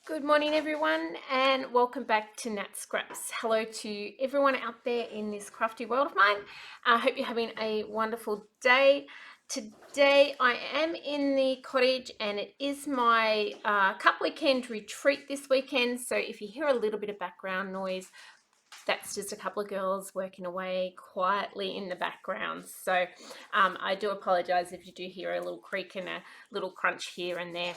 Good morning, everyone, and welcome back to Nat Scraps. Hello to everyone out there in this crafty world of mine. I hope you're having a wonderful day. Today, I am in the cottage, and it is my cup weekend retreat this weekend. So, if you hear a little bit of background noise, that's just a couple of girls working away quietly in the background. So, I do apologize if you do hear a little creak and a little crunch here and there.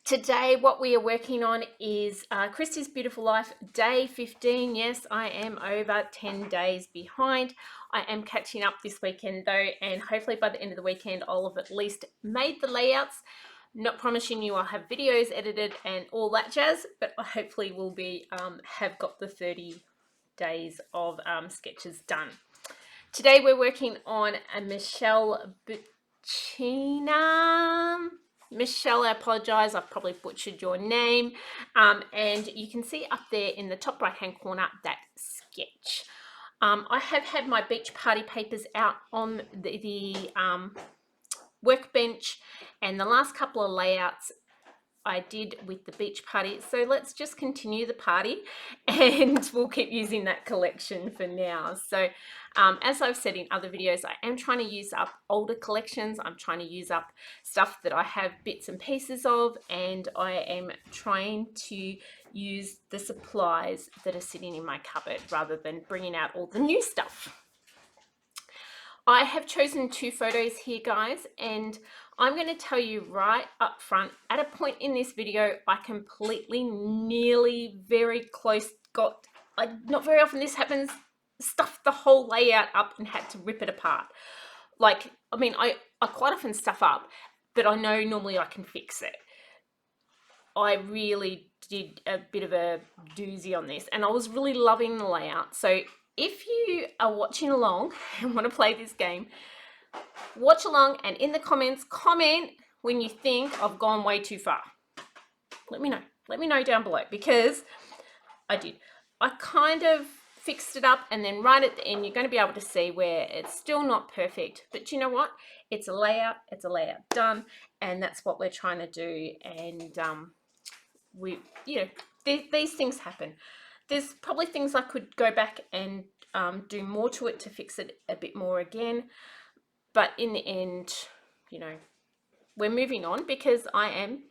Today, what we are working on is Christie's Beautiful Life, day 15. Yes, I am over 10 days behind. I am catching up this weekend though, and hopefully by the end of the weekend, I'll have at least made the layouts. Not promising you I'll have videos edited and all that jazz, but I hopefully will be have got the 30 days of sketches done. Today we're working on a Michelle Buccina. Michelle, I apologize, I've probably butchered your name. And you can see up there in the top right hand corner that sketch. I have had my beach party papers out on the workbench, and the last couple of layouts I did with the beach party. So let's just continue the party and we'll keep using that collection for now. So as I've said in other videos, I am trying to use up older collections. I'm trying to use up stuff that I have bits and pieces of, and I am trying to use the supplies that are sitting in my cupboard rather than bringing out all the new stuff. I have chosen two photos here, guys, and I'm going to tell you right up front, at a point in this video, I completely, nearly, very close not very often this happens, stuffed the whole layout up and had to rip it apart. Like, I mean, I quite often stuff up, but I know normally I can fix it. I really did a bit of a doozy on this, and I was really loving the layout. So if you are watching along and want to play this game, watch along and in the comments, comment when you think I've gone way too far. Let me know. Let me know down below, because I did. I kind of fixed it up, and then right at the end, you're going to be able to see where it's still not perfect. But you know what? It's a layout done, and that's what we're trying to do. And these things happen. There's probably things I could go back and do more to it to fix it a bit more again. But in the end, we're moving on because I am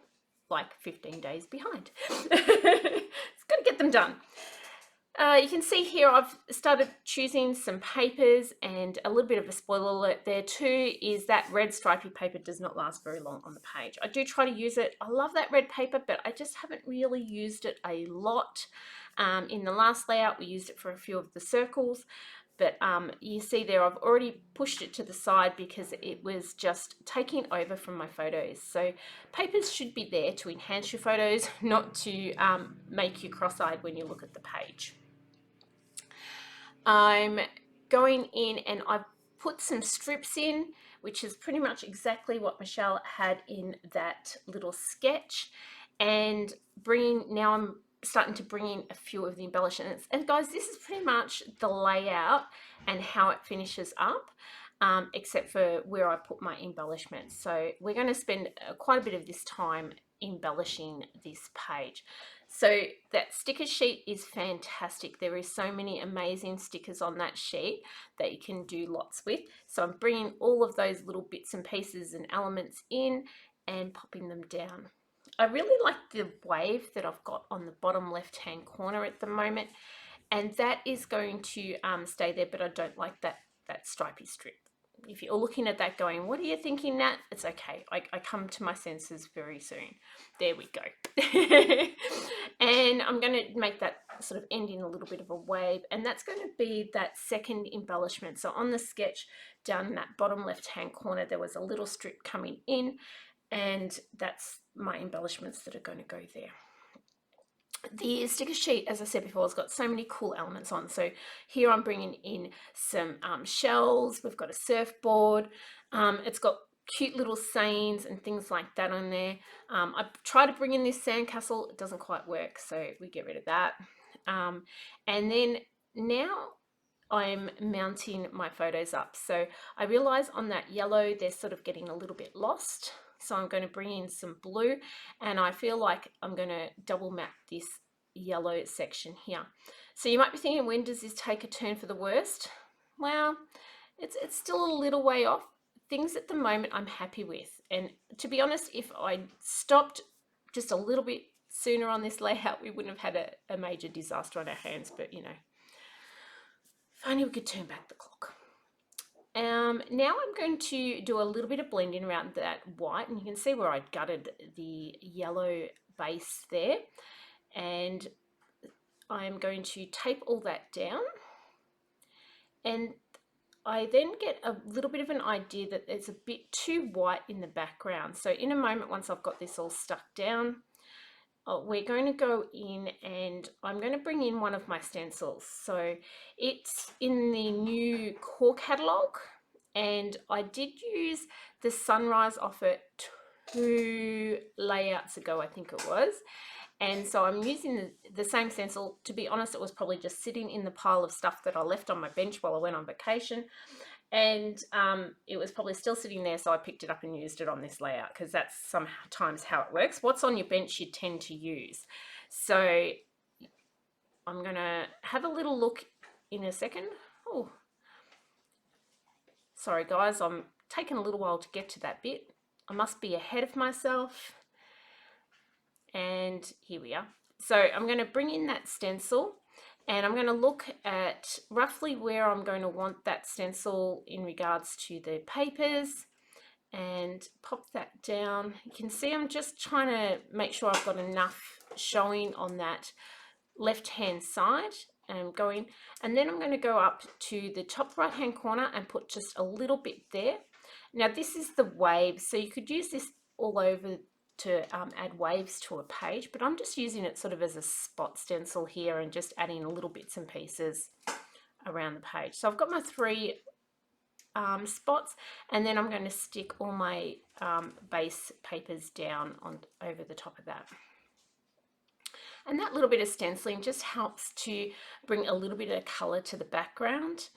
like 15 days behind. It's got to get them done. You can see here I've started choosing some papers, and a little bit of a spoiler alert there too is that red stripy paper does not last very long on the page. I do try to use it. I love that red paper, but I just haven't really used it a lot. In the last layout we used it for a few of the circles, but you see there I've already pushed it to the side because it was just taking over from my photos. So papers should be there to enhance your photos, not to make you cross-eyed when you look at the page. I'm going in and I've put some strips in, which is pretty much exactly what Michelle had in that little sketch, and now I'm starting to bring in a few of the embellishments. And guys, this is pretty much the layout and how it finishes up, except for where I put my embellishments. So we're going to spend quite a bit of this time embellishing this page. So that sticker sheet is fantastic. There is so many amazing stickers on that sheet that you can do lots with. So I'm bringing all of those little bits and pieces and elements in and popping them down. I really like the wave that I've got on the bottom left hand corner at the moment, and that is going to stay there, but I don't like that stripy strip. If you're looking at that going, what are you thinking, Nat? It's okay. I come to my senses very soon. There we go. And I'm going to make that sort of end in a little bit of a wave, and that's going to be that second embellishment. So on the sketch down in that bottom left hand corner, there was a little strip coming in, and that's my embellishments that are going to go there. The sticker sheet, as I said before, has got so many cool elements on. So here I'm bringing in some shells. We've got a surfboard. It's got cute little sayings and things like that on there. I try to bring in this sandcastle. It doesn't quite work, so we get rid of that. And then now I'm mounting my photos up. So I realize on that yellow, they're sort of getting a little bit lost. So I'm going to bring in some blue, and I feel like I'm going to double map this yellow section here. So you might be thinking, when does this take a turn for the worst? Well, it's still a little way off. Things at the moment I'm happy with, and to be honest, if I stopped just a little bit sooner on this layout, we wouldn't have had a major disaster on our hands. But you know, if only we could turn back the clock. Now I'm going to do a little bit of blending around that white, and you can see where I gutted the yellow base there, and I'm going to tape all that down, and I then get a little bit of an idea that it's a bit too white in the background. So in a moment, once I've got this all stuck down, we're going to go in and I'm going to bring in one of my stencils. So it's in the new core catalogue, and I did use the sunrise off it 2 layouts ago, I think it was. And so I'm using the same stencil. To be honest, it was probably just sitting in the pile of stuff that I left on my bench while I went on vacation. And it was probably still sitting there, so I picked it up and used it on this layout, because that's sometimes how it works. What's on your bench you tend to use. So I'm going to have a little look in a second. Oh, sorry guys, I'm taking a little while to get to that bit. I must be ahead of myself. And here we are. So I'm going to bring in that stencil, and I'm going to look at roughly where I'm going to want that stencil in regards to the papers, and pop that down. You can see I'm just trying to make sure I've got enough showing on that left hand side, and I'm going, and then I'm going to go up to the top right hand corner and put just a little bit there. Now this is the waves, so you could use this all over to add waves to a page, but I'm just using it sort of as a spot stencil here and just adding little bits and pieces around the page. So I've got my 3 spots, and then I'm going to stick all my base papers down on over the top of that. And that little bit of stenciling just helps to bring a little bit of colour to the background,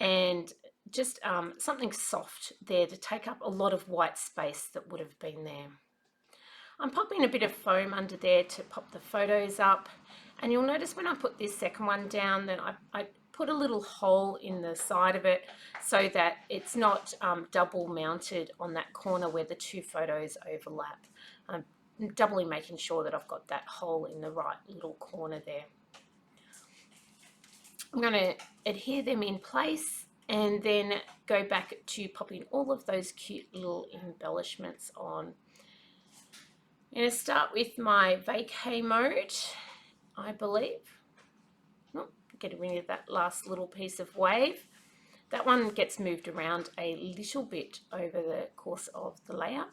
and just something soft there to take up a lot of white space that would have been there. I'm popping a bit of foam under there to pop the photos up, and you'll notice when I put this second one down that I put a little hole in the side of it so that it's not double mounted on that corner where the 2 photos overlap. I'm doubly making sure that I've got that hole in the right little corner there. I'm going to adhere them in place and then go back to popping all of those cute little embellishments on. I'm going to start with my vacay mode, I believe. Oh, getting rid of that last little piece of wave. That one gets moved around a little bit over the course of the layout.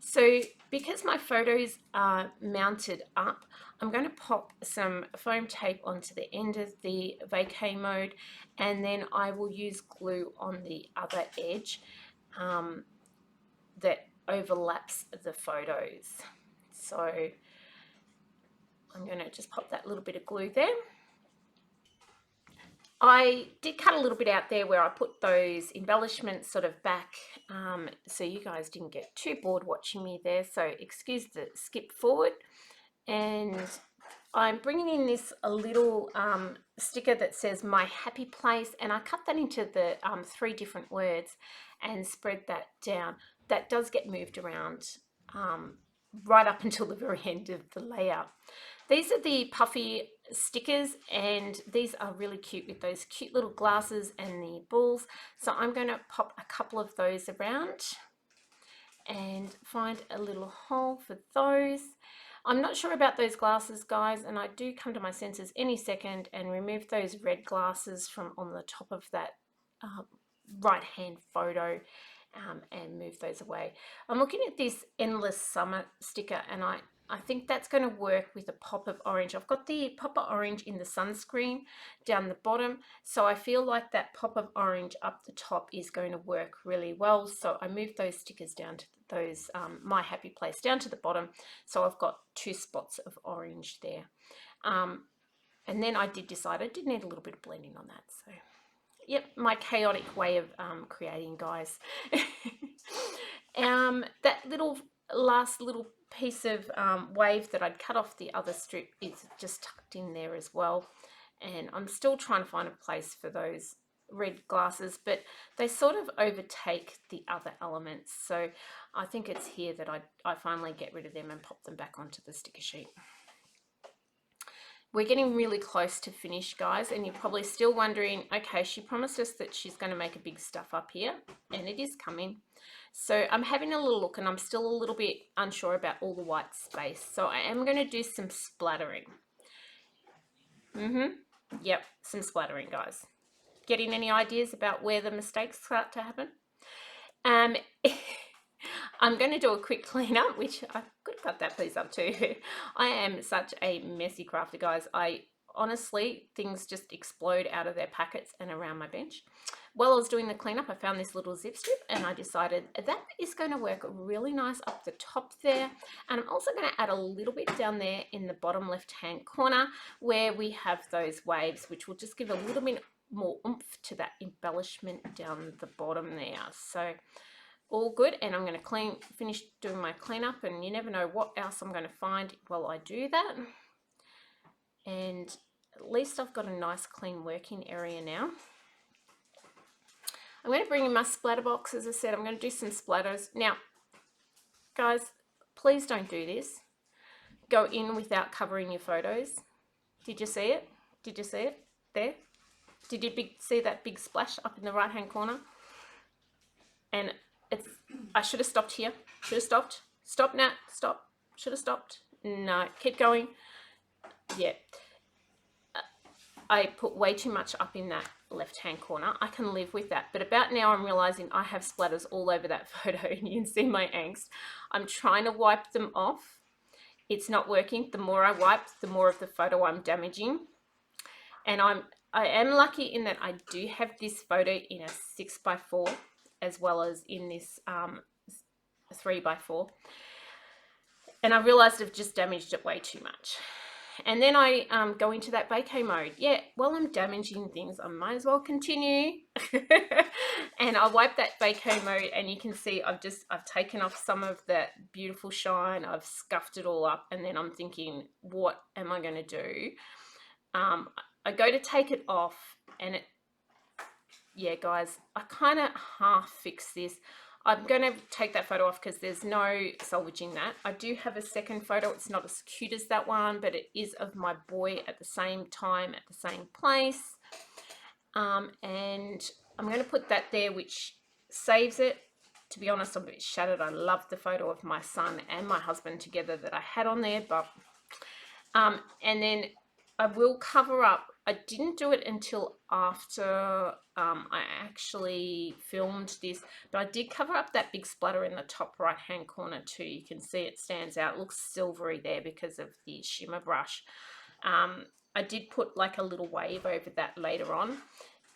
So because my photos are mounted up, I'm going to pop some foam tape onto the end of the vacay mode, and then I will use glue on the other edge that overlaps the photos. So I'm going to just pop that little bit of glue there. I did cut a little bit out there where I put those embellishments sort of back, so you guys didn't get too bored watching me there, so excuse the skip forward. And I'm bringing in this a little sticker that says my happy place, and I cut that into the 3 different words and spread that down. That does get moved around right up until the very end of the layout. These are the puffy stickers, and these are really cute with those cute little glasses and the balls. So I'm going to pop a couple of those around and find a little hole for those. I'm not sure about those glasses, guys, and I do come to my senses any second and remove those red glasses from on the top of that right hand photo and move those away. I'm looking at this Endless Summer sticker, and I think that's going to work with a pop of orange. I've got the pop of orange in the sunscreen down the bottom, so I feel like that pop of orange up the top is going to work really well. So I moved those stickers down to those my happy place down to the bottom, so I've got 2 spots of orange there. And then I did decide I did need a little bit of blending on that. So yep, my chaotic way of creating, guys. That little last little piece of wave that I'd cut off the other strip is just tucked in there as well. And I'm still trying to find a place for those red glasses, but they sort of overtake the other elements. So I think it's here that I finally get rid of them and pop them back onto the sticker sheet. We're getting really close to finish, guys, and you're probably still wondering, okay, she promised us that she's going to make a big stuff up here, and it is coming. So I'm having a little look, and I'm still a little bit unsure about all the white space. So I am going to do some splattering. Yep, some splattering, guys. Getting any ideas about where the mistakes start to happen? I'm going to do a quick cleanup, which I could cut that piece up too. I am such a messy crafter, guys. Honestly, things just explode out of their packets and around my bench. While I was doing the cleanup, I found this little zip strip, and I decided that is going to work really nice up the top there. And I'm also going to add a little bit down there in the bottom left-hand corner where we have those waves, which will just give a little bit more oomph to that embellishment down the bottom there. So all good, and I'm going to finish doing my cleanup, and you never know what else I'm going to find while I do that. And at least I've got a nice clean working area now. I'm going to bring in my splatter box. As I said, I'm going to do some splatters. Now, guys, please don't do this. Go in without covering your photos. Did you see it? Did you see it? There? Did you see that big splash up in the right-hand corner? And I should have stopped here. Should have stopped. Stop, Nat. Stop. Should have stopped. No, keep going. Yeah. I put way too much up in that left-hand corner. I can live with that. But about now I'm realizing I have splatters all over that photo, and you can see my angst. I'm trying to wipe them off. It's not working. The more I wipe, the more of the photo I'm damaging. And I am lucky in that I do have this photo in a 6x4 as well as in this 3x4. And I realized I've just damaged it way too much. And then I go into that vacay mode. Yeah, while I'm damaging things, I might as well continue. And I wipe that vacay mode, and you can see I've taken off some of that beautiful shine. I've scuffed it all up, and then I'm thinking, what am I going to do? I go to take it off, and yeah, guys, I kind of half fix this. I'm going to take that photo off because there's no salvaging that. I do have a second photo. It's not as cute as that one, but it is of my boy at the same time, at the same place. And I'm going to put that there, which saves it. To be honest, I'm a bit shattered. I love the photo of my son and my husband together that I had on there. But and then I will cover up. I didn't do it until after I actually filmed this, but I did cover up that big splatter in the top right hand corner too. You can see it stands out. It looks silvery there because of the shimmer brush. I did put like a little wave over that later on,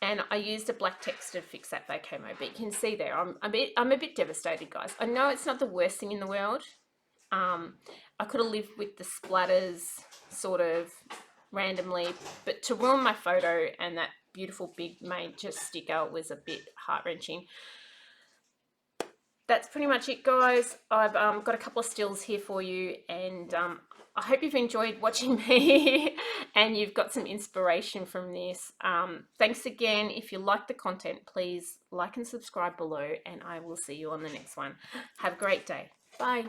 and I used a black text to fix that vacay mode. But you can see there, I'm a bit devastated, guys. I know it's not the worst thing in the world. I could have lived with the splatters sort of randomly, but to ruin my photo and that beautiful big major sticker was a bit heart-wrenching. That's pretty much it, guys. I've got a couple of stills here for you, and I hope you've enjoyed watching me and you've got some inspiration from this. Thanks again. If you like the content, please like and subscribe below, and I will see you on the next one. Have a great day. Bye.